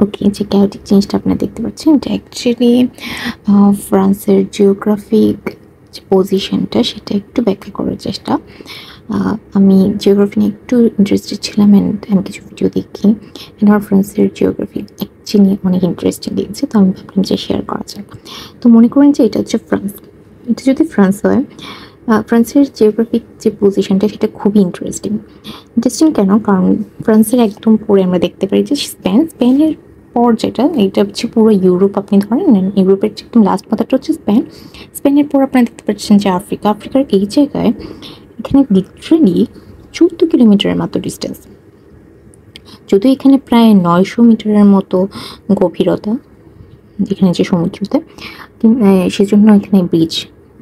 ওকে, যে chaotic জিনিসটা আপনারা দেখতে পাচ্ছেন এটা অ্যাকচুয়ালি ফ্রান্সের জিওগ্রাফিক যে পজিশনটা সেটা একটু ব্যাখ্যা করার চেষ্টা। আমি জিওগ্রাফি নিয়ে একটু ইন্টারেস্টেড ছিলাম অ্যান্ড আমি কিছু ভিডিও দেখি অ্যান্ড আমার ফ্রান্সের জিওগ্রাফি অ্যাকচুয়ালি অনেক ইন্টারেস্টিং লেগেছে, তো আমি ভাবলাম যে শেয়ার করা যাক। তো মনে করেন যে এটা হচ্ছে ফ্রান্স। এটা যদি ফ্রান্স হয়, ফ্রান্সের জিওগ্রাফিক যে পজিশনটা সেটা খুবই ইন্টারেস্টিং। ইন্টারেস্টিং কেন? কারণ ফ্রান্সের একদম পরে আমরা দেখতে পারি যে স্পেনের পর যেটা, এটা হচ্ছে পুরো ইউরোপ আপনি ধরেন নেন। ইউরোপের যে একদম লাস্ট মাথাটা হচ্ছে স্পেনের পর আপনারা দেখতে পাচ্ছেন যে আফ্রিকার এই জায়গায় এখানে লিটারেলি 14 কিলোমিটারের মাত্র ডিস্টেন্স, যদিও এখানে প্রায় 900 মিটারের মতো গভীরতা এখানে যে সমুদ্রতে, সেজন্য এখানে ব্রিজ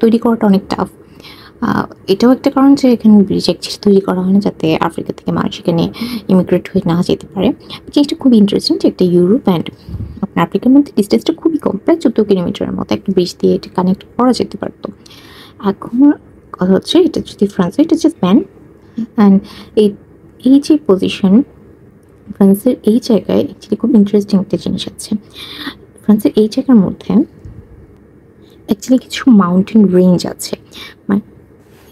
তৈরি করাটা অনেক টাফ। এটাও একটা কারণ যে এখানে ব্রিজ অ্যাকচুয়ালি তৈরি করা হয় না, যাতে আফ্রিকা থেকে মানুষ এখানে ইমিগ্রেট হয়ে না যেতে পারে। জিনিসটা খুবই ইন্টারেস্টিং যে একটা ইউরোপ অ্যান্ড আপনার আফ্রিকার মধ্যে ডিস্টেন্সটা খুবই কম, প্রায় 14 কিলোমিটারের মতো একটা ব্রিজ দিয়ে এটা কানেক্ট করা যেতে পারতো। এখন কথা হচ্ছে এটা যদি ফ্রান্স হয়, এটা হচ্ছে স্পেন অ্যান্ড এই এই যে পজিশন ফ্রান্সের এই জায়গায় অ্যাকচুয়ালি খুব ইন্টারেস্টিং একটা জিনিস আছে। ফ্রান্সের এই জায়গার মধ্যে অ্যাকচুয়ালি কিছু মাউন্টেন রেঞ্জ আছে। মানে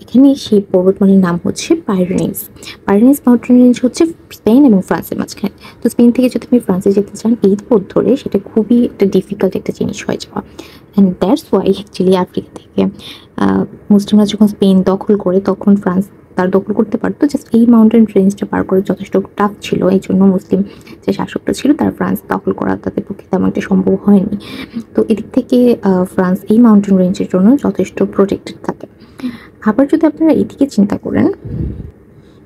এখানে সেই পর্বতমালার নাম হচ্ছে পাইরেনিস মাউন্টেন রেঞ্জ হচ্ছে স্পেন এবং ফ্রান্সের মাঝখানে। তো স্পেন থেকে যদি আপনি ফ্রান্সে যেতে চান এই পথ ধরে, সেটা খুবই একটা ডিফিকাল্ট একটা জিনিস হয়ে যাওয়া। And that's why actually Africa থেকে মুসলিমরা যখন স্পেন দখল করে তখন ফ্রান্স তার দখল করতে পারতো, জাস্ট এই মাউন্টেন রেঞ্জটা পার করে যথেষ্ট টাফ ছিল। এই জন্য মুসলিম যে শাসকটা ছিল তার ফ্রান্স দখল করা তাদের পক্ষে তেমন একটা সম্ভব হয়নি। তো এদিক থেকে ফ্রান্স এই মাউন্টেন রেঞ্জের জন্য যথেষ্ট প্রোটেক্টেড থাকে। আবার যদি আপনারা এদিকে চিন্তা করেন,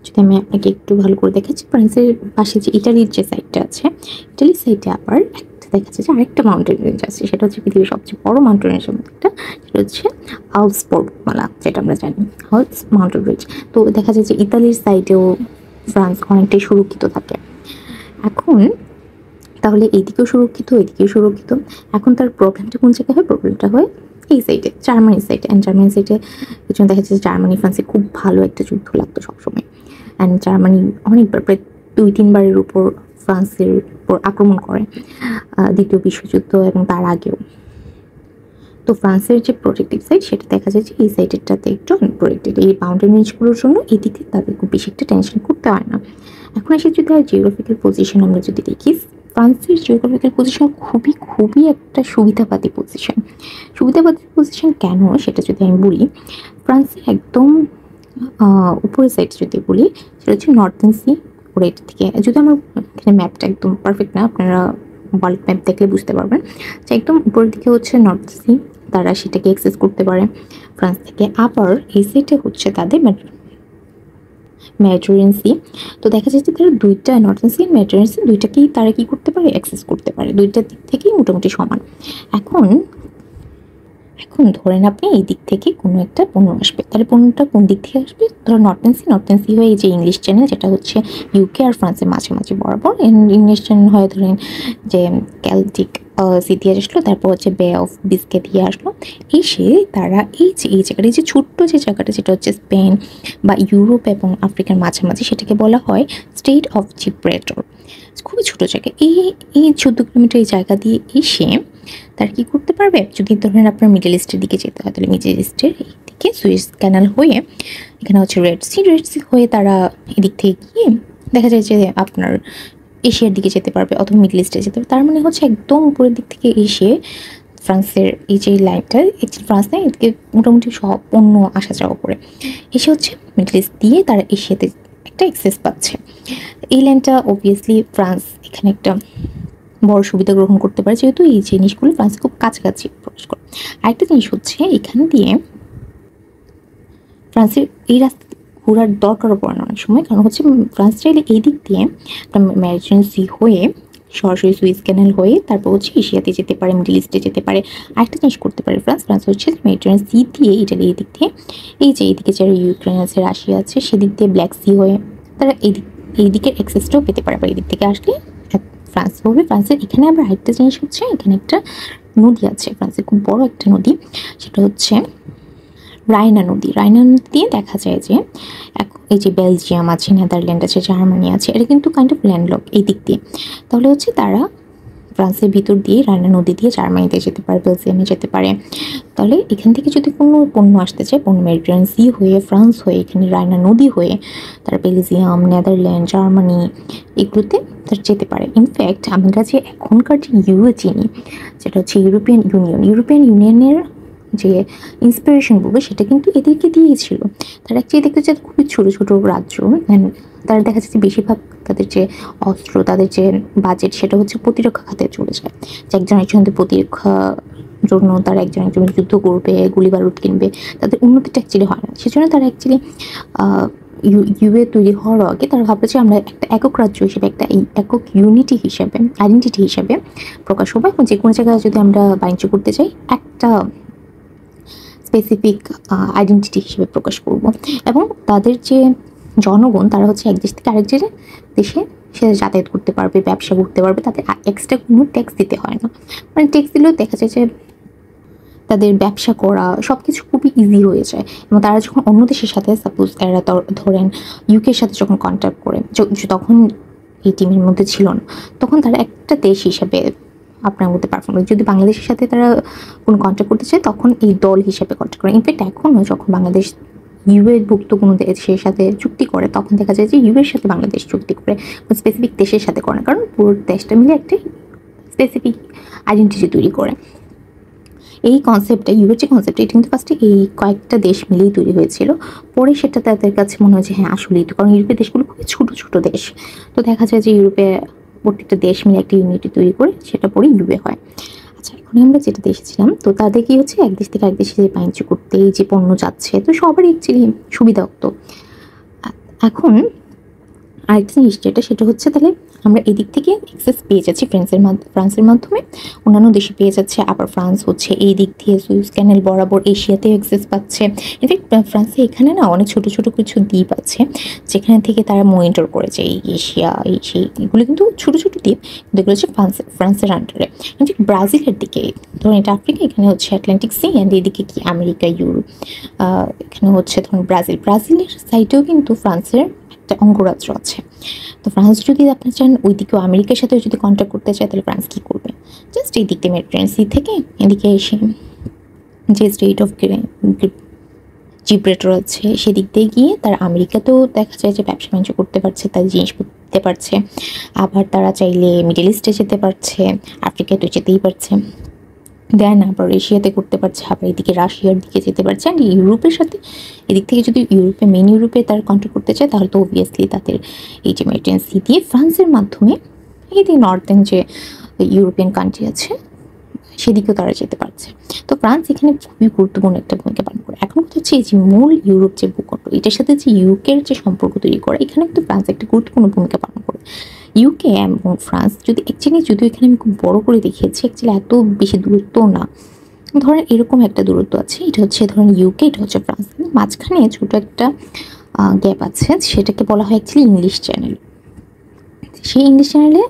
যদি আমি আপনাকে একটু ভালো করে দেখাচ্ছি, ফ্রান্সের পাশে যে ইটালির যে সাইডটা আছে, ইটালির সাইডে আবার একটা দেখা যাচ্ছে যে আরেকটা মাউন্টেন রেঞ্জ আছে, সেটা হচ্ছে পৃথিবীর সবচেয়ে বড় মাউন্টেন রেঞ্জের মধ্যে একটা, সেটা হচ্ছে আল্পস পর্বতমালা, যেটা আমরা জানি আল্পস মাউন্টেন রেঞ্জ। তো দেখা যায় যে ইতালির সাইডেও ফ্রান্স অনেকটাই সুরক্ষিত থাকে। এখন তাহলে এইদিকেও সুরক্ষিত, এদিকেও সুরক্ষিত। এখন তার প্রবলেমটা কোন জায়গায় হয়? প্রবলেমটা হয় এই সাইডে, জার্মানির সাইডে। অ্যান্ড জার্মানির সাইডে এই জন্য দেখা যাচ্ছে যে জার্মানি ফ্রান্সে খুব ভালো একটা যুদ্ধ লাগতো সবসময়। অ্যান্ড জার্মানি অনেকবার, প্রায় 2-3বারের উপর ফ্রান্সের উপর আক্রমণ করে দ্বিতীয় বিশ্বযুদ্ধ এবং তার আগেও। তো ফ্রান্সের যে প্রোটেক্টিভ সাইড সেটা দেখা যায় যে এই সাইডেরটাতে একটু আনপ্রোটেক্টেড। এই বাউন্ডারি রেঞ্জগুলোর জন্য এদিকে তাদের খুব বেশি একটা টেনশন করতে হয় না। এখন এসে যদি আর জিওগ্রাফিক্যাল পজিশন আমরা যদি দেখি, ফ্রান্সের জিওগ্রাফিক্যাল পজিশন খুবই খুবই একটা সুবিধাবাদী পজিশন। সুবিধাবাদী পজিশন কেন সেটা যদি আমি বলি, ফ্রান্সের একদম উপরের সাইড যদি বলি, সেটা হচ্ছে নর্থেন সি। ওর এটা থেকে যদি আমার এখানে ম্যাপটা একদম পারফেক্ট না, আপনারা ওয়ার্ল্ড ম্যাপ দেখলে বুঝতে পারবেন যে একদম উপরের দিকে হচ্ছে নর্থ সি, তারা সেটাকে অ্যাক্সেস করতে পারে ফ্রান্স থেকে। আবার এই সাইডে হচ্ছে তাদের মেডিটেরিয়ান সি। তো দেখা যাচ্ছে তারা দুইটা নর্থেন সি মেডিটেরিয়ান সি দুইটাকেই তারা কি করতে পারে? অ্যাক্সেস করতে পারে। দুইটার দিক থেকেই মোটামুটি সমান। এখন এখন ধরেন আপনি এই দিক থেকে কোনো একটা পণ্য আসবে, তাহলে পণ্যটা কোন দিক থেকে আসবে? ধরো নর্থেন সি হয়ে এই যে ইংলিশ চ্যানেল, যেটা হচ্ছে ইউকে আর ফ্রান্সের মাঝামাঝি বরাবর, ইংলিশ চ্যানেল হয়ে ধরেন যে ক্যালটিক সি দিয়ে আসলো, তারপর হচ্ছে বে অফ বিস্কে দিয়ে আসলো। এসে তারা এই যে এই জায়গাটা, এই যে ছোট্ট যে জায়গাটা, যেটা হচ্ছে স্পেন বা ইউরোপ এবং আফ্রিকার মাঝামাঝি, সেটাকে বলা হয় স্টেট অফ জিব্রাল্টার। খুবই ছোট জায়গা। এই 14 কিলোমিটার এই জায়গা দিয়ে এসে তার কি করতে পারবে? যদি ধরেন আপনার মিডল ইস্টের দিকে যেতে হয়, তাহলে মিডল ইস্টের এই দিকে সুয়েজ ক্যানাল হয়ে এখানে হচ্ছে রেড সি হয়ে তারা এদিক থেকে গিয়ে দেখা যায় যে আপনার এশিয়ার দিকে যেতে পারবে অথবা মিডল ইস্টে যেতে পারবে। তার মানে হচ্ছে একদম উপরের দিক থেকে এসে ফ্রান্সের এই যে লাইনটা, ফ্রান্স নেই, এদিকে মোটামুটি সব পণ্য আসা যাওয়া করে এসে হচ্ছে মিডল ইস্ট দিয়ে তারা এশিয়াতে একটা অ্যাক্সেস পাচ্ছে। এই লাইনটা অবভিয়াসলি ফ্রান্স এখানে একটা বড় সুবিধা গ্রহণ করতে পারে, যেহেতু এই জিনিসগুলো ফ্রান্সে খুব কাছাকাছি প্রবেশ করে। আরেকটা জিনিস হচ্ছে এখান দিয়ে ফ্রান্সের এই রাস্তা ঘোরার দরকারও পড়ে না অনেক সময়, কারণ হচ্ছে ফ্রান্স চাইলে এই দিক দিয়ে মেডিটেরিয়ান সি হয়ে সরাসরি সুইস ক্যানেল হয়ে তারপর হচ্ছে এশিয়াতে যেতে পারে, মিডল ইস্টে যেতে পারে। আরেকটা জিনিস করতে পারে ফ্রান্স হচ্ছে মেডিটেরিয়ান সি দিয়ে ইটালি এই দিক দিয়ে, এই যে এইদিকে যারা ইউক্রেন আছে, রাশিয়া আছে, সেদিক দিয়ে ব্ল্যাক সি হয়ে তারা এই দিকের অ্যাক্সেসটাও পেতে পারে। আবার এই দিক থেকে আসলে ফ্রান্স হবে। ফ্রান্সের এখানে আবার আরেকটা জিনিস হচ্ছে, এখানে একটা নদী আছে ফ্রান্সের, খুব বড় একটা নদী, সেটা হচ্ছে রাইনা নদী দিয়ে দেখা যায় যে এই যে বেলজিয়াম আছে, নেদারল্যান্ড আছে, জার্মানি আছে, এটা কিন্তু কাইন্ড অফ ল্যান্ডলক এই দিক দিয়ে। তাহলে হচ্ছে তারা ফ্রান্সের ভিতর দিয়ে রায়না নদী দিয়ে জার্মানিতে যেতে পারে, বেলজিয়ামে যেতে পারে। তাহলে এখান থেকে যদি কোনো পণ্য আসতে চায়, পণ্য মেডিটেরিয়ান সি হয়ে, ফ্রান্স হয়ে, এখানে রায়না নদী হয়ে তার বেলজিয়াম, নেদারল্যান্ড, জার্মানি এগুলোতে তার যেতে পারে। ইনফ্যাক্ট আমরা যে এখনকার যে ইউএ চিনি, যেটা হচ্ছে ইউরোপিয়ান ইউনিয়নের যে ইন্সপিরেশন বলবো সেটা কিন্তু এদেরকে দিয়েই ছিল। তারা অ্যাকচুয়ালি দেখতে চায় খুবই ছোটো ছোটো রাজ্য, তারা দেখা যাচ্ছে বেশিরভাগ তাদের যে অস্ত্র, তাদের যে বাজেট সেটা হচ্ছে প্রতিরক্ষা খাতে চলে যায়, যে একজন একজনের প্রতিরক্ষা জন্য তারা একজন একজনের যুদ্ধ করবে, গুলি বারুদ কিনবে, তাদের উন্নতিটা অ্যাকচুয়ালি হয় না। সেজন্য তারা অ্যাকচুয়ালি ইউএ তৈরি হওয়ার আগে তারা ভাবলো যে আমরা একটা একক রাজ্য হিসেবে, একটা একক ইউনিটি হিসেবে, আইডেন্টিটি হিসেবে প্রকাশ হবো, এবং যে কোনো জায়গায় যদি আমরা বাণিজ্য করতে চাই একটা স্পেসিফিক আইডেন্টিটি হিসেবে প্রকাশ করব। এবং তাদের যে জনগণ তারা হচ্ছে এক দেশ থেকে আরেক দেশে সে যাতায়াত করতে পারবে, ব্যবসা করতে পারবে, তাদের এক্সট্রা কোনো ট্যাক্স দিতে হয় না। মানে ট্যাক্স দিলেও দেখা যায় যে তাদের ব্যবসা করা সব কিছু খুবই ইজি হয়ে যায়। এবং তারা যখন অন্য দেশের সাথে, সাপোজ এরা ধরেন ইউকের সাথে যখন কন্ট্যাক্ট করে, তখন এই টিমের মধ্যে ছিল না, তখন তারা একটা দেশ হিসাবে আপনার মধ্যে পারফর্ম করে। যদি বাংলাদেশের সাথে তারা কোনো কন্ট্যাক্ট করতে চায় তখন এই দল হিসাবে কন্ট্যাক্ট করে। ইনফ্যাক্ট এখনও যখন বাংলাদেশ ইউএর ভুক্ত কোনো দেশের সাথে চুক্তি করে তখন দেখা যায় যে ইউএর সাথে বাংলাদেশ চুক্তি করে, স্পেসিফিক দেশের সাথে করে না, কারণ পুরো দেশটা মিলে একটা স্পেসিফিক আইডেন্টিটি তৈরি করে। এই কনসেপ্টটা, ইউএর যে কনসেপ্ট, এটা কিন্তু ফার্স্টে এই কয়েকটা দেশ মিলেই তৈরি হয়েছিল। পরে সেটা তাদের কাছে মনে হয় যে হ্যাঁ আসলেই তো, কারণ ইউরোপের দেশগুলো খুবই ছোটো ছোটো দেশ, তো দেখা যায় যে ইউরোপে প্রত্যেকটা দেশ মিলে একটা ইউনিটি তৈরি করে সেটা পরে ইউএ হয়। আচ্ছা, এখন আমরা যেটা দেখেছিলাম, তো তাদের কি হচ্ছে এক দেশ থেকে এক দেশে যে বাণিজ্য করতে যে পণ্য যাচ্ছে, তো সবারই অ্যাকচুয়ালি সুবিধা হতো। এখন আরেকটা জিনিস সেটা হচ্ছে তাহলে আমরা এদিক থেকে অ্যাক্সেস পেয়ে যাচ্ছি ফ্রান্সের মাধ্যমে, অন্যান্য দেশে পেয়ে যাচ্ছে। আবার ফ্রান্স হচ্ছে এই দিক দিয়ে সুইস ক্যানেল বরাবর এশিয়াতে অ্যাক্সেস পাচ্ছে। ইনফ্যাক্ট ফ্রান্সে এখানে না অনেক ছোটো ছোটো কিছু দ্বীপ আছে যেখানে থেকে তারা মনিটর করেছে এই এশিয়া, এই সেই, এগুলো কিন্তু ছোটো ছোটো দ্বীপ, যেগুলো হচ্ছে ফ্রান্সের আন্ডারে। ঠিক ব্রাজিলের দিকে, ধরুন এটা আফ্রিকা, এখানে হচ্ছে আটলান্টিক সি, অ্যান্ড এদিকে কি আমেরিকা, ইউরোপ, এখানে হচ্ছে ধরুন ব্রাজিলের সাইডেও কিন্তু ফ্রান্সের একটা অঙ্গরাজ্য আছে। তো ফ্রান্স যদি আপনি চান ওইদিকেও আমেরিকার সাথে যদি কন্ট্যাক্ট করতে চায়, তাহলে ফ্রান্স কী করবে? জাস্ট এই দিক দিয়ে মেডিটেরিয়ান সি থেকে এদিকে এসে যে স্টেট অফ জিব্রাল্টার আছে সেদিক দিয়ে গিয়ে তারা আমেরিকাতেও দেখা যায় যে ব্যবসা বাণিজ্য করতে পারছে, তার জিনিস দিতে পারছে। আবার তারা চাইলে মিডল ইস্টে যেতে পারছে, আফ্রিকায় তো যেতেই পারছে, দেন আবার এশিয়াতে করতে পারছে, আবার এদিকে রাশিয়ার দিকে যেতে পারছে। অ্যান্ড ইউরোপের সাথে এদিক থেকে যদি মেন ইউরোপে তারা কন্ট্যাক্ট করতে চায়, তাহলে তো অবভিয়াসলি তাদের এই যে মেডিটেরিয়ান সি দিয়ে ফ্রান্সের মাধ্যমে এদিকে নর্দার্ন যে ইউরোপিয়ান কান্ট্রি আছে সেদিকেও তারা যেতে পারছে। তো ফ্রান্স এখানে খুবই গুরুত্বপূর্ণ একটা ভূমিকা পালন করে। এখন কথা হচ্ছে এই যে মূল ইউরোপ যে ভূখণ্ড, এটার সাথে যে ইউকের যে সম্পর্ক তৈরি করে, এখানে কিন্তু ফ্রান্স একটা গুরুত্বপূর্ণ ভূমিকা পালন করে। ইউকে এবং ফ্রান্স যদি অ্যাকচুয়ালি, যদিও এখানে আমি খুব বড় করে দেখিয়েছি, অ্যাকচুয়ালি এত বেশি দূরত্ব না, ধরেন এরকম একটা দূরত্ব আছে, এটা হচ্ছে ধরেন ইউকে, এটা হচ্ছে ফ্রান্স, মাঝখানে ছোটো একটা গ্যাপ আছে, সেটাকে বলা হয় অ্যাকচুয়ালি ইংলিশ চ্যানেল। সেই ইংলিশ চ্যানেলে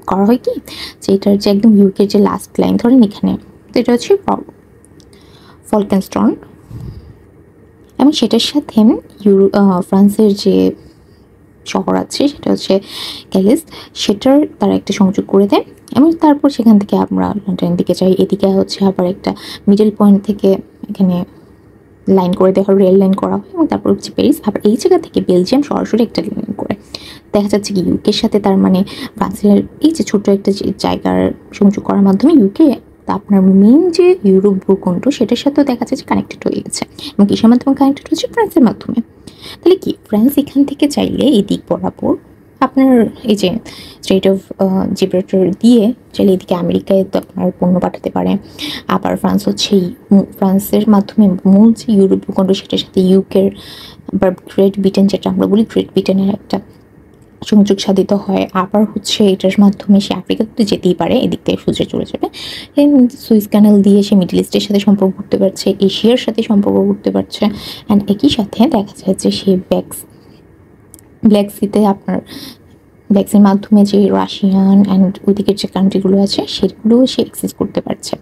করা হয় কি, যে এটার যে একদম ইউকের যে লাস্ট লাইন ধরেন এখানে, তো এটা হচ্ছে ফলকেনস্টন, এবং সেটার সাথে ফ্রান্সের যে শহর আছে সেটা হচ্ছে ক্যালিস, সেটার তারা একটা সংযোগ করে দেয়। এবং তারপর সেখান থেকে আমরা লন্ডনের দিকে যাই, এদিকে হচ্ছে আবার একটা মিডল পয়েন্ট থেকে এখানে লাইন করে দেওয়া হয়, রেল লাইন করা হয়, এবং তারপর হচ্ছে প্যারিস। আবার এই জায়গা থেকে বেলজিয়াম সরাসরি একটা লাইন করে দেখা যাচ্ছে কি ইউকের সাথে, তার মানে ফ্রান্সের এই যে ছোট্ট একটা জায়গার সংযোগ করার মাধ্যমে ইউকে আপনার মেন যে ইউরোপ ভূখণ্ড সেটার সাথেও দেখা যাচ্ছে কানেক্টেড হয়ে গেছে। এবং কিসের মাধ্যমে কানেক্টেড হচ্ছে? ফ্রান্সের মাধ্যমে। তাহলে কি ফ্রান্স এখান থেকে চাইলে এই দিক বরাবর আপনার এই যে স্ট্রেট অফ জিব্রাল্টার দিয়ে চাইলে এদিকে আমেরিকায় তো আপনার পণ্য পাঠাতে পারে। আবার ফ্রান্স হচ্ছে ফ্রান্সের মাধ্যমে মূল যে ইউরোপ ভূখণ্ড সেটার সাথে ইউকের বা গ্রেট ব্রিটেন, যেটা আমরা বলি গ্রেট ব্রিটেনের একটা সংযোগ সাধিত হয়। আবার হচ্ছে এটার মাধ্যমে সে আফ্রিকাতে যেতেই পারে, এদিক থেকে সোজা চলে যাবে, সুইস ক্যানেল দিয়ে সে মিডল ইস্টের সাথে সম্পর্ক করতে পারছে, এশিয়ার সাথে সম্পর্ক করতে পারছে। অ্যান্ড একই সাথে দেখা যায় যে সে ব্ল্যাক সিতে আপনার ব্ল্যাক সির মাধ্যমে যে রাশিয়ান অ্যান্ড ওইদিকের যে কান্ট্রিগুলো আছে সেগুলোও সে অ্যাক্সেস করতে পারছে।